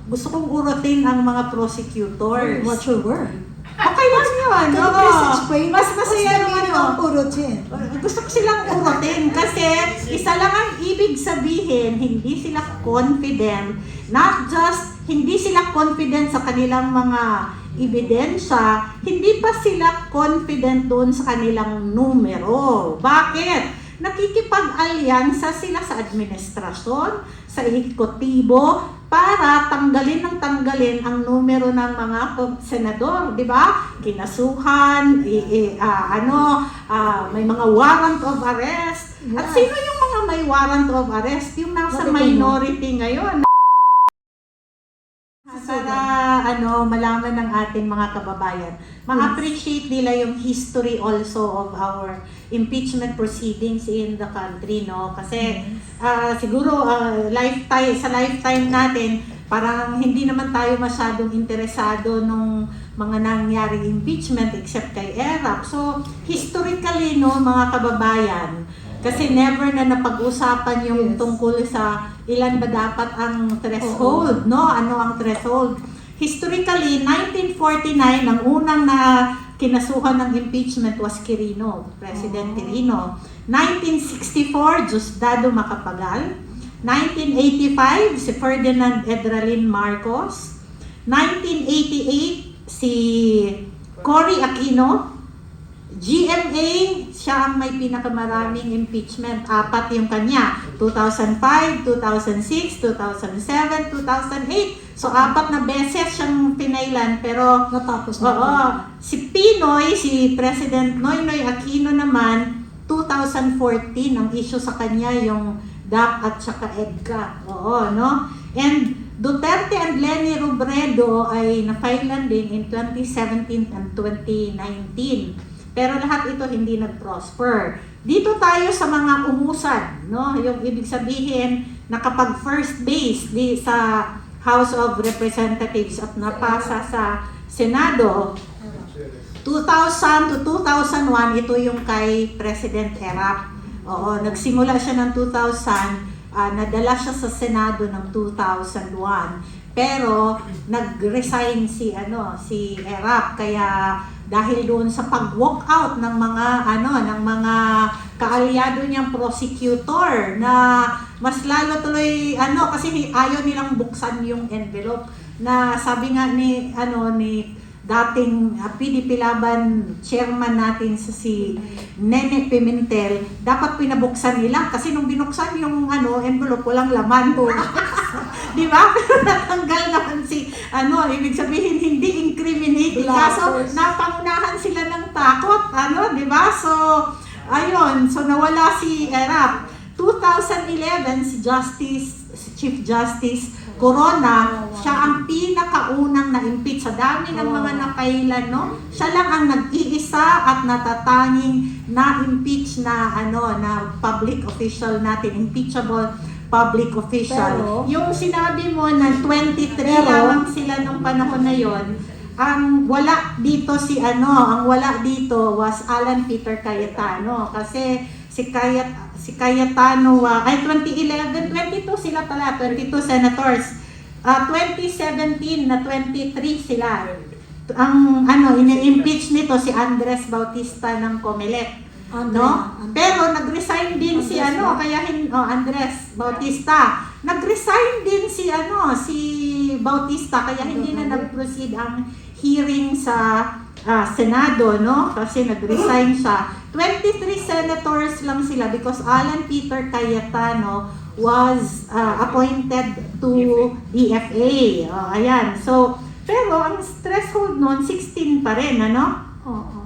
gusto kong urutin ang mga prosecutors. What's your word? Okay lang yun. Can you Oo. please explain? Mas masaya What's the meaning of urutin? Gusto ko silang urutin kasi isa lang ang ibig sabihin, hindi sila confident, not just hindi sila confident sa kanilang mga ebidensya, hindi pa sila confident doon sa kanilang numero. Bakit? Nakikipag-alyansa sila sa administrasyon, sa ehekutibo, para tanggalin ang numero ng mga senador, di ba? Kinasuhan, may mga warrant of arrest. At Yes. sino yung mga may warrant of arrest? Yung nasa minority ngayon. Para malaman ng ating mga kababayan, ma-appreciate nila yung history also of our impeachment proceedings in the country, no? Kasi siguro sa lifetime natin, parang hindi naman tayo masyadong interesado nung mga nangyaring impeachment except kay ERAP. So, historically, no, mga kababayan, kasi never na napag-usapan yung tungkol sa ilan ba dapat ang threshold, no? Ano ang threshold? Historically, 1949, ang unang na kinasuhan ng impeachment was Quirino, President Quirino. 1964, Diosdado Macapagal. 1985, si Ferdinand Edralin Marcos. 1988, si Cory Aquino. GMA, siya ang may pinakamaraming impeachment. 4 yung kanya. 2005, 2006, 2007, 2008. So, 4 na beses siyang pinailan. Pero, Natapos na. oo. Si Pinoy, si President Noynoy Aquino naman, 2014, ang issue sa kanya yung DAP at saka EDCA. Oo, no? And Duterte and Leni Robredo ay na-filean din in 2017 and 2019. Pero lahat ito hindi nag-prosper. Dito tayo sa mga umusad, no? Yung ibig sabihin, nakapag first base sa House of Representatives at napasa sa Senado. 2000 to 2001, ito yung kay President Erap. Oo, nagsimula siya ng 2000, nadala siya sa Senado ng 2001. Pero nag-resign si Erap, kaya dahil doon sa pag-walk out ng mga kaalyado niyang prosecutor na mas lalo tuloy kasi ayaw nilang buksan yung envelope na sabi nga ni dating PDP Laban chairman natin si Nene Pimentel, dapat pinabuksan nila kasi nung binuksan yung envelope walang laman po. Di ba? Pero natanggal naman ibig sabihin hindi incriminating kaso napangunahan sila ng takot, di ba? So, ayun, so nawala si Erap. 2011 si Chief Justice Corona, siya ang pinakaunang na-impeach sa dami ng mga napailan, no? Siya lang ang nag-iisa at natatanging na-impeach na public official natin, impeachable public official. Pero, yung sinabi mo na 23 lamang sila nung panahon na yon, ang wala dito ang wala dito was Alan Peter Cayetano kasi si Cayetano 2011, 22 sila pala, 22 senators. 2017 na 23 sila. Ang ini-impeach nito si Andres Bautista ng Comelec. Pero nag-resign din Andres Bautista. Nag-resign din si Bautista kaya hindi na nag-proceed ang hearing sa Senado, no? Kasi nag-resign siya. 23 senators lang sila because Alan Peter Cayetano was appointed to DFA. Ayan. So, pero ang threshold noon 16 pa rin, Oo.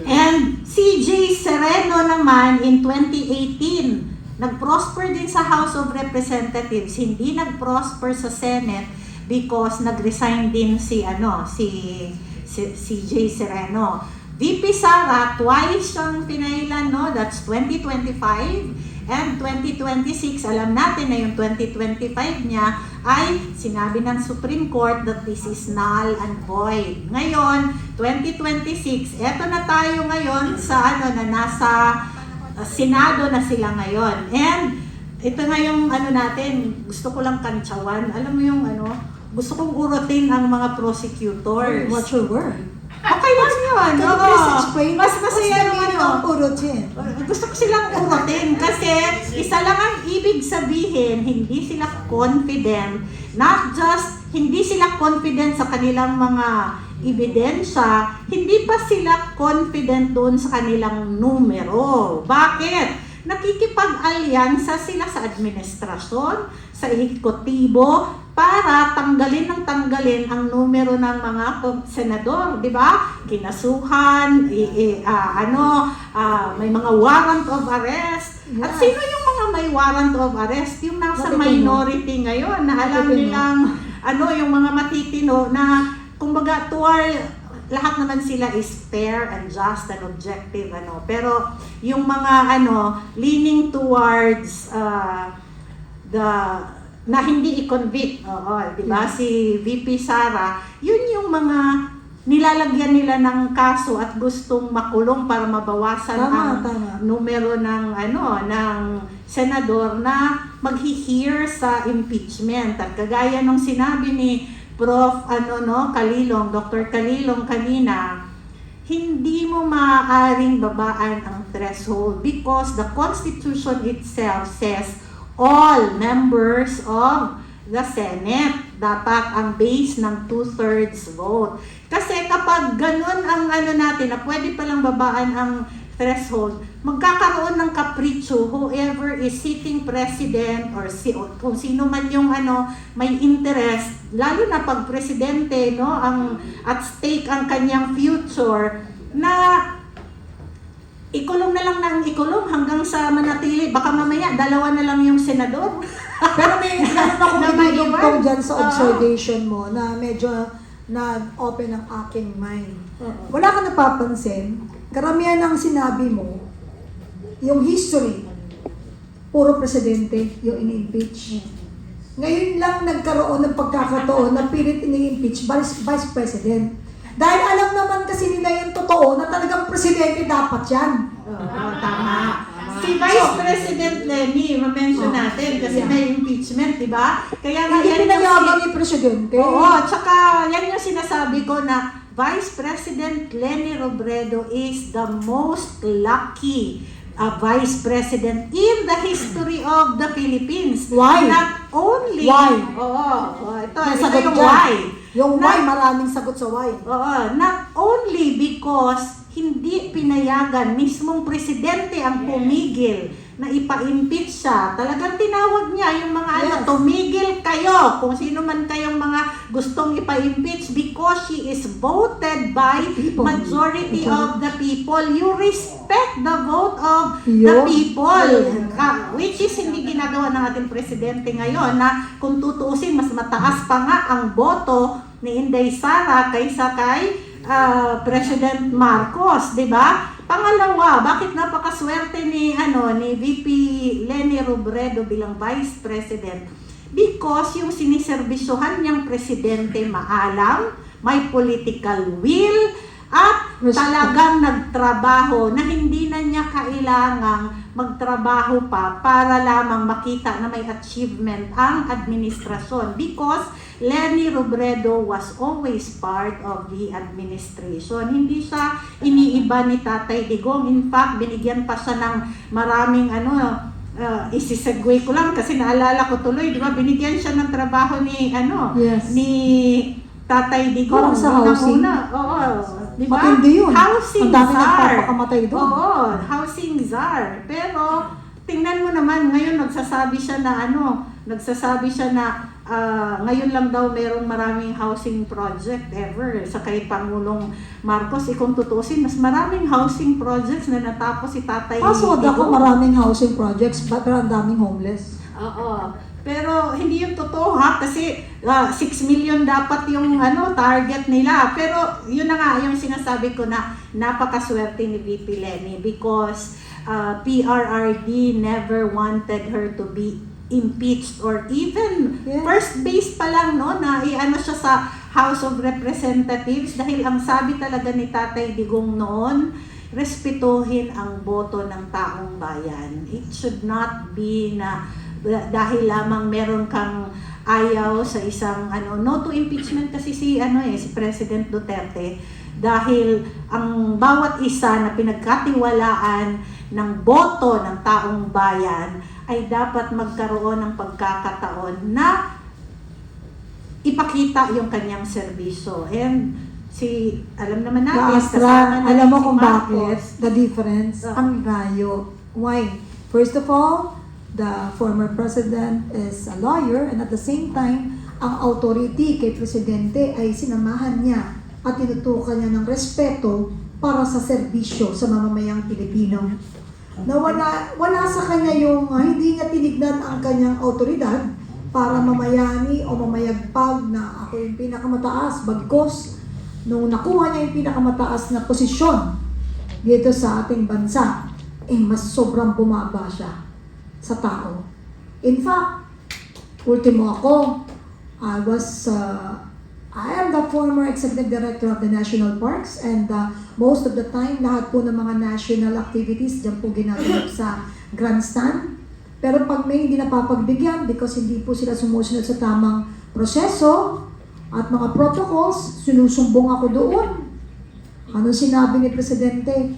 And CJ Sereno naman in 2018, nag-prosper din sa House of Representatives, hindi nag-prosper sa Senate because nag-resign din si CJ Sereno. VP Sara, twice siyang pinailan, no? That's 2025 and 2026. Alam natin na yung 2025 niya ay sinabi ng Supreme Court that this is null and void. Ngayon, 2026, eto na tayo ngayon sa na nasa Senado na sila ngayon. And ito nga yung natin, gusto ko lang kantsawan. Alam mo yung gusto kong urutin ang mga prosecutors. What's your word? Okay lang yun. Can you Oo. please explain? Mas masaya What's the meaning of dito. urutin? Gusto ko silang urutin kasi isa lang ang ibig sabihin, hindi sila confident, not just hindi sila confident sa kanilang mga ebidensya, hindi pa sila confident doon sa kanilang numero. Bakit? Nakikipag-alyansa sila sa administrasyon, sa ehekutibo, para tanggalin ang numero ng mga senador, di ba? Kinasuhan, may mga warrant of arrest. At Yes. sino yung mga may warrant of arrest? Yung nasa Matitino. minority ngayon na alam Matitino. nilang yung mga matitino na kumbaga lahat naman sila is fair and just and objective pero yung mga leaning towards na hindi i-convict, di ba? Yes. Si VP Sara, yun yung mga nilalagyan nila ng kaso at gustong makulong para mabawasan ang Tama. numero ng ng senador na maghi-hear sa impeachment. At kagaya nung sinabi ni Prof. Calilong, Dr. Calilong kanina, hindi mo maaaring babaan ang threshold because the Constitution itself says all members of the Senate dapat ang base ng 2/3 vote. Kasi kapag ganun ang natin na pwede palang babaan ang threshold, magkakaroon ng kapritsyo whoever is sitting president or kung sino man yung may interest, lalo na pag presidente ang at stake ang kanyang future, na ikulong na lang ng ikulong hanggang sa manatili. Baka mamaya, 2 na lang yung senador. Pero may meron akong Na idudugtong maiwan. dyan sa Oo. observation mo na medyo nag-open ang aking mind. Oo. Wala ka napapansin, karamihan ng sinabi mo, yung history, puro presidente yung ini-impeach. Ngayon lang nagkaroon ng pagkakataon na pilit ini-impeach vice president. Dahil alam naman kasi nila yung totoo na talagang presidente dapat yan. Tama. Si Vice President Lenny, ma-mention natin kasi Yeah. may impeachment, di ba? Kaya nga yan yung Ipinayagan ni presidente. Oo, tsaka yan yung sinasabi ko na Vice President Lenny Robredo is the most lucky Vice President in the history of the Philippines. Why? Not only... Why? Oo, ito Nasagot yung dyan. why. Yung Not- why, maraming sagot sa why. Oo, not only because hindi pinayagan, mismong presidente ang pumigil na ipa-impeach siya. Talagang tinawag niya yung mga Yes. tumigil kayo, kung sino man kayong mga gustong ipa-impeach because she is voted by People. majority of the people. You respect the vote of the Yun. people. Yun. Which is hindi ginagawa ng ating presidente ngayon na kung tutuusin, mas mataas pa nga ang boto ni Inday Sara kaysa kay President Marcos, 'di ba? Pangalawa, bakit napakaswerte ni VP Lenny Robredo bilang Vice President? Because yung siniserbisyuhan niyang presidente maalam, may political will, at talagang nagtrabaho na hindi na niya kailangang magtrabaho pa para lamang makita na may achievement ang administrasyon. Because Lenny Robredo was always part of the administration. Hindi siya iniiba ni Tatay Digong. In fact, binigyan pa siya ng maraming isisegue ko lang kasi naalala ko tuloy, di ba? Binigyan siya ng trabaho ni Yes. ni Tatay Digong. Parang sa housing. Oo. Di ba? Matindi yun. Housing Ang dami czar. nagpapakamatay doon. Oo, housing czar. Pero tingnan mo naman ngayon nagsasabi siya na ngayon lang daw merong maraming housing project ever sa kay Pangulong Marcos. Kung tutusin, mas maraming housing projects na natapos si Tatay Kaso ako Digong. maraming housing projects, pero ang daming homeless. Oo. Pero hindi yung totoo kasi 6 million dapat yung target nila. Pero yun na nga yung sinasabi ko na napakaswerte ni VP Lenny because PRRD never wanted her to be impeached or even Yes. first base pa lang na siya sa House of Representatives dahil ang sabi talaga ni Tatay Digong noon, respetuhin ang boto ng taong bayan. It should not be na dahil lamang meron kang ayaw sa isang no to impeachment kasi si President Duterte dahil ang bawat isa na pinagkatiwalaan ng boto ng taong bayan ay dapat magkaroon ng pagkakataon na ipakita yung kanyang serbisyo. And alam naman natin, kasama natin alam mo si kung Marcos. bakit the difference? Ang rayo. Why? First of all, the former president is a lawyer and at the same time, ang authority kay presidente ay sinamahan niya at tinutukan niya ng respeto para sa serbisyo sa mamamayang Pilipino. Na wala sa kanya yung hindi niya tinignan ang kanyang autoridad para mamayani o mamayagpag na ako yung pinakamataas. Bagkos, nung nakuha niya yung pinakamataas na posisyon dito sa ating bansa, mas sobrang bumaba siya sa tao. In fact, ultimo ako, I am the former executive director of the National Parks and most of the time, lahat po ng mga national activities dyan po ginaganap sa grandstand. Pero pag may hindi napapagbigyan because hindi po sila sumusunod sa tamang proseso at mga protocols, sinusumbong ako doon. Ano sinabi ni Presidente?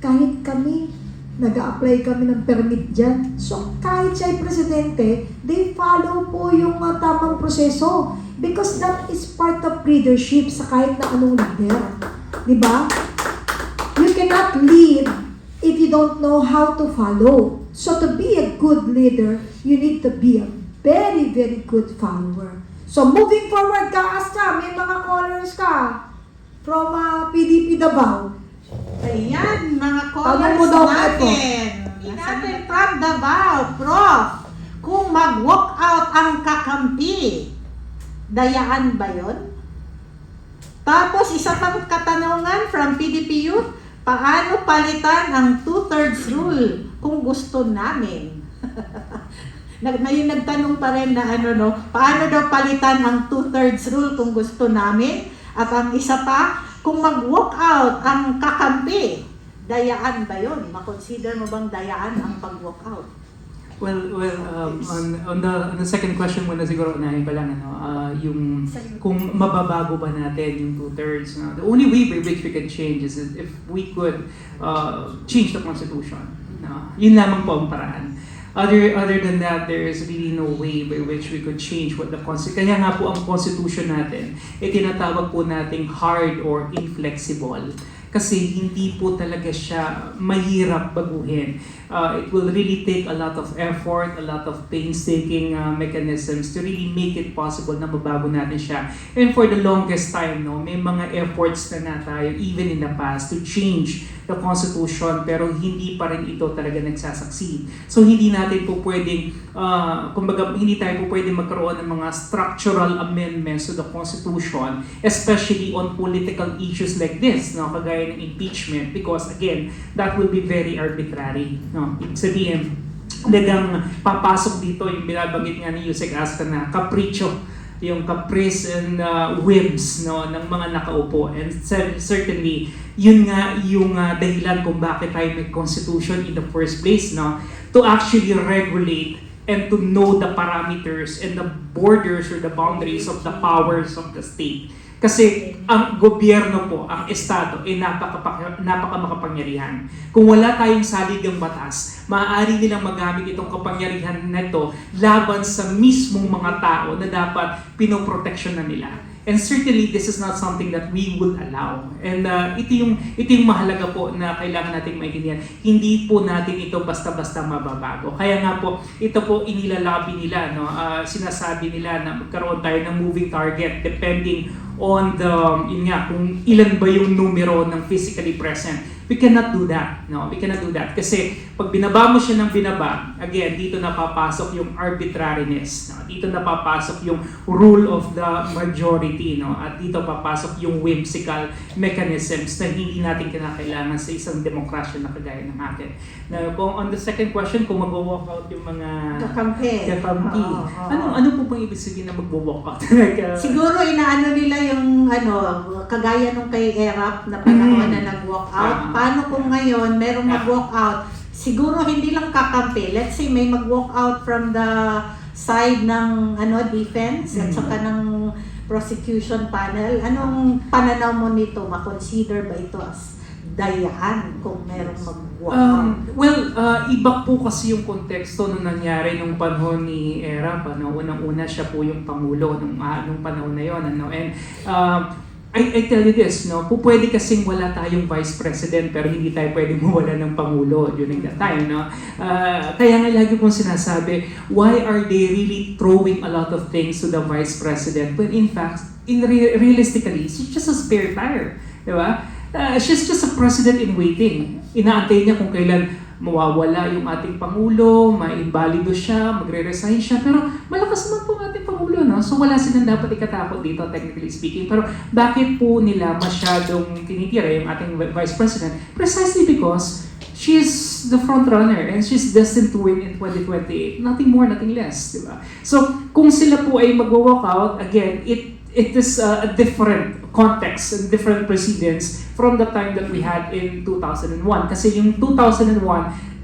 Kahit kami, nag-a-apply kami ng permit dyan. So kahit siya ay Presidente, they follow po yung tamang proseso. Because that is part of leadership sa kahit na anong leader. Diba? You cannot lead if you don't know how to follow. So to be a good leader, you need to be a very, very good follower. So moving forward ka, Asta, may mga callers ka from PDP Davao. Ayan, mga Tawag mo callers daw, natin. Natin from Davao, Prof. Kung mag-walk out ang kakampi, dayaan ba yun? Tapos, isa pang katanungan from PDP Youth, paano palitan ang 2/3 rule kung gusto namin? May nagtanong pa rin na paano daw palitan ang 2/3 rule kung gusto namin? At ang isa pa, kung mag-walk out ang kakampi, dayaan ba yun? Makonsider mo bang dayaan ang pag-walk out? Well, on the second question muna siguro unahin ko lang yung kung mababago ba natin yung 2/3. The only way by which we can change is if we could change the constitution. Yun lamang po ang paraan. Other than that, there is really no way by which we could change what the constitution. Kaya nga po ang constitution natin, tinatawag po nating hard or inflexible. Kasi hindi po talaga siya mahirap baguhin. It will really take a lot of effort, a lot of painstaking mechanisms to really make it possible na mabago natin siya. And for the longest time, may mga efforts na tayo, even in the past, to change the Constitution, pero hindi pa rin ito talaga nagsasucceed. So hindi natin po pwedeng, hindi tayo po pwedeng magkaroon ng mga structural amendments to the Constitution, especially on political issues like this, kagaya ng impeachment, because again, that will be very arbitrary. Ibig sabihin, talagang papasok dito yung binabanggit nga ni Yusek Asta na capricho, yung caprice and whims ng mga nakaupo. And certainly, yun nga yung dahilan kung bakit tayo may constitution in the first place, to actually regulate and to know the parameters and the borders or the boundaries of the powers of the state. Kasi ang gobyerno po, ang estado, ay napakamakapangyarihan. Kung wala tayong saligang batas, maaari nilang magamit itong kapangyarihan nito laban sa mismong mga tao na dapat pinoproteksyon na nila. And certainly, this is not something that we would allow. And ito yung mahalaga po na kailangan nating maintindihan. Hindi po natin ito basta-basta mababago. Kaya nga po, ito po inilalabi nila. Sinasabi nila na magkaroon tayo ng moving target depending on kung ilan ba yung numero ng physically present. We cannot do that. We cannot do that. Kasi pag binaba mo siya ng binaba, again, dito napapasok yung arbitrariness. Dito napapasok yung rule of the majority. At dito papasok yung whimsical mechanisms na hindi natin kinakailangan sa isang demokrasya na kagaya ng atin. Na kung on the second question, kung mag-walk out yung mga kakampi. Ano po bang ibig sabihin na mag-walk out? Siguro inaano nila yung kagaya nung kay Erap na panahon na nag-walk out. Paano kung ngayon merong mag-walk out? Siguro hindi lang kakampi. Let's say may mag-walk out from the side ng defense at saka ng prosecution panel. Anong pananaw mo nito? Ma-consider ba ito as dayaan kung merong Iba po kasi yung konteksto nung nangyari nung panahon ni Erap. Unang-una siya po yung Pangulo nung panahon na yon. And I tell you this, pwede kasing wala tayong Vice President pero hindi tayo pwede mawala ng Pangulo during that time. Kaya nga lagi kong sinasabi, why are they really throwing a lot of things to the Vice President when in fact, realistically, she's just a spare tire. Diba? She's just a president in waiting. Inaantay niya kung kailan mawawala yung ating Pangulo, ma-invalido siya, magre-resign siya, pero malakas naman po ang ating Pangulo, no? So wala silang dapat ikatakot dito, technically speaking. Pero bakit po nila masyadong tinitira yung ating Vice President? Precisely because she's the front runner and she's destined to win in 2028. Nothing more, nothing less, di ba? So kung sila po ay mag-walk out, again, it is a different context and different precedents from the time that we had in 2001. Kasi yung 2001,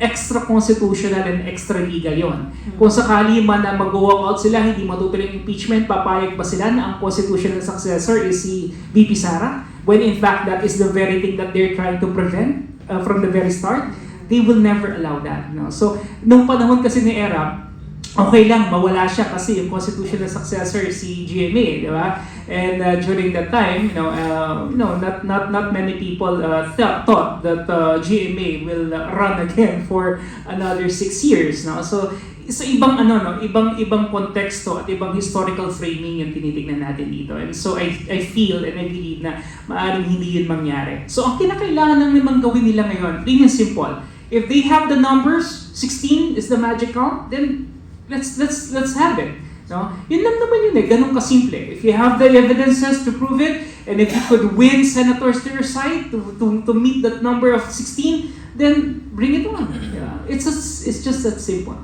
extra-constitutional and extra-legal yon. Kung sakali man na mag-walk out sila, hindi matutuloy yung impeachment, papayag ba sila na ang constitutional successor is si VP Sara? When in fact, that is the very thing that they're trying to prevent from the very start. They will never allow that. No? So, nung panahon kasi ni Erap, okay lang, mawala siya kasi yung constitutional successor si GMA, di ba? And during that time, not many people thought that GMA will run again for another 6 years, no? So sa ibang ibang konteksto at ibang historical framing yung tinitingnan natin dito. And so I feel and I believe na maaaring hindi yun mangyari. So ang kinakailangan lang naman gawin nila ngayon, plain and simple. If they have the numbers, 16 is the magic count, then let's have it. No? Yun lang naman yun ganun kasimple. If you have the evidences to prove it, and if you could win senators to your side to meet that number of 16, then bring it on. Yeah. It's just that simple.